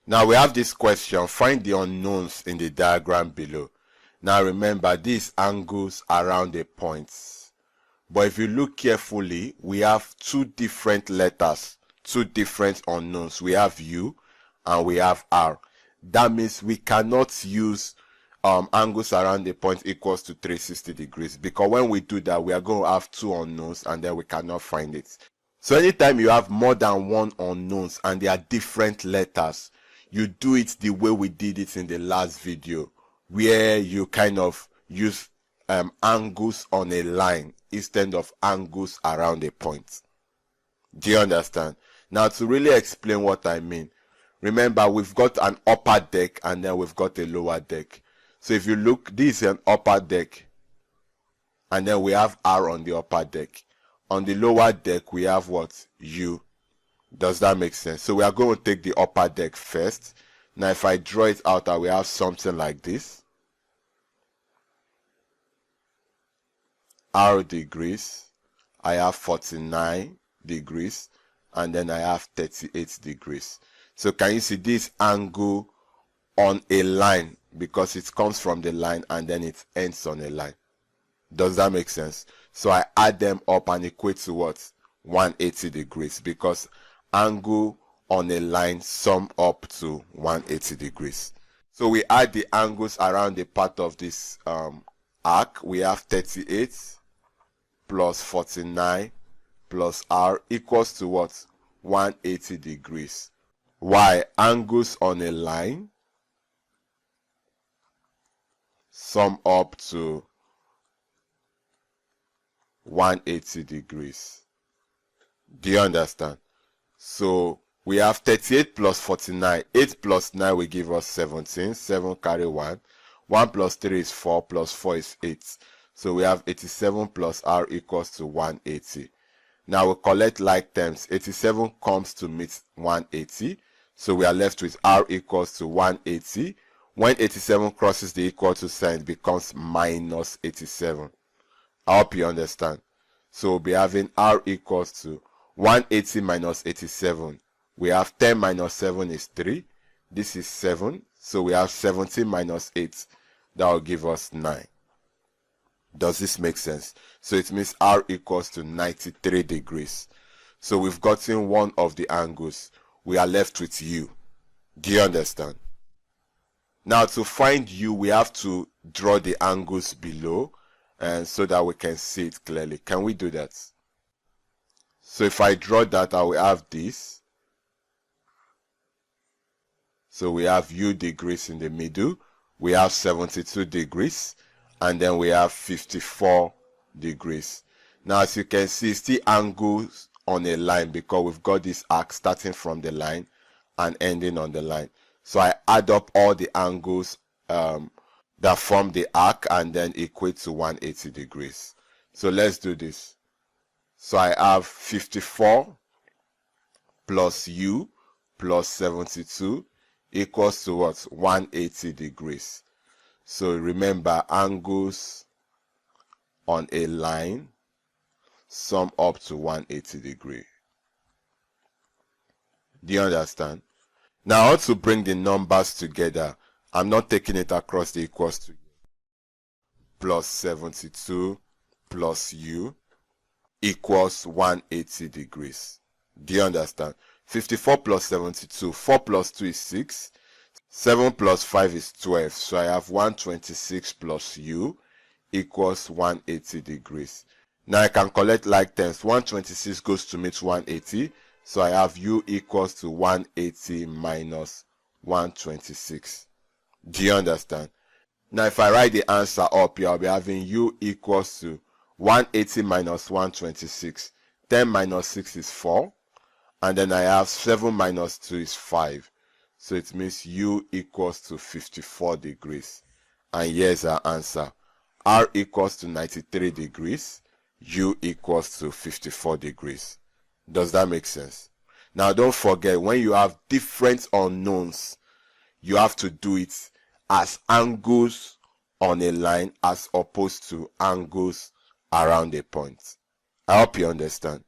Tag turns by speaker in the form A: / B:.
A: Now we have this question, find the unknowns in the diagram below. Now remember, these angles around the points. But if you look carefully, we have two different letters, two different unknowns. We have U and we have R. That means we cannot use angles around the point equals to 360 degrees, because when we do that, we are going to have two unknowns and then we cannot find it. So anytime you have more than one unknowns and they are different letters, you do it the way we did it in the last video, where you kind of use angles on a line instead of angles around a point. Do you understand? Now, to really explain what I mean, remember we've got an upper deck and then we've got a lower deck. So if you look, this is an upper deck and then we have R on the upper deck. On the lower deck we have what? U. Does that make sense? So we are going to take the upper deck first. Now if I draw it out, I will have something like this. R degrees, I have 49 degrees, and then I have 38 degrees. So can you see this angle on a line, because it comes from the line and then it ends on a line? Does that make sense? So I add them up and equate to what? 180 degrees, because angle on a line sum up to 180 degrees. So we add the angles around the part of this arc. We have 38 plus 49 plus R equals to what? 180 degrees. Why? Angles on a line sum up to 180 degrees. Do you understand? So we have 38 plus 49. 8 plus 9 will give us 17. 7 carry 1. 1 plus 3 is 4 plus 4 is 8. So we have 87 plus R equals to 180. Now we collect like terms. 87 comes to meet 180. So we are left with R equals to 180. When 87 crosses the equal to sign, it becomes minus 87. I hope you understand. So we'll be having R equals to 180 minus 87. We have 10 minus 7 is 3. This is 7. So we have 17 minus 8. That will give us 9. Does this make sense? So it means R equals to 93 degrees. So we've gotten one of the angles. We are left with U. Do you understand? Now to find U, we have to draw the angles below, and so that we can see it clearly. Can we do that? So if I draw that, I will have this. So we have U degrees in the middle. We have 72 degrees. And then we have 54 degrees. Now as you can see, it's the angles on a line, because we've got this arc starting from the line and ending on the line. So I add up all the angles that form the arc and then equate to 180 degrees. So let's do this. So I have 54 plus U plus 72 equals to what? 180 degrees. So remember, angles on a line sum up to 180 degrees. Do you understand? Now I want to bring the numbers together. I'm not taking it across the equals to. Plus 72 plus U equals 180 degrees. Do you understand? 54 plus 72. 4 plus 2 is 6. 7 plus 5 is 12. So I have 126 plus U equals 180 degrees. Now I can collect like terms. 126 goes to meet 180. So I have U equals to 180 minus 126. Do you understand? Now if I write the answer up here, I'll be having U equals to 180 minus 126. 10 minus 6 is 4. And then I have 7 minus 2 is 5. So it means U equals to 54 degrees. And here's our answer. R equals to 93 degrees. U equals to 54 degrees. Does that make sense? Now don't forget, when you have different unknowns, you have to do it as angles on a line as opposed to angles around a point. I hope you understand.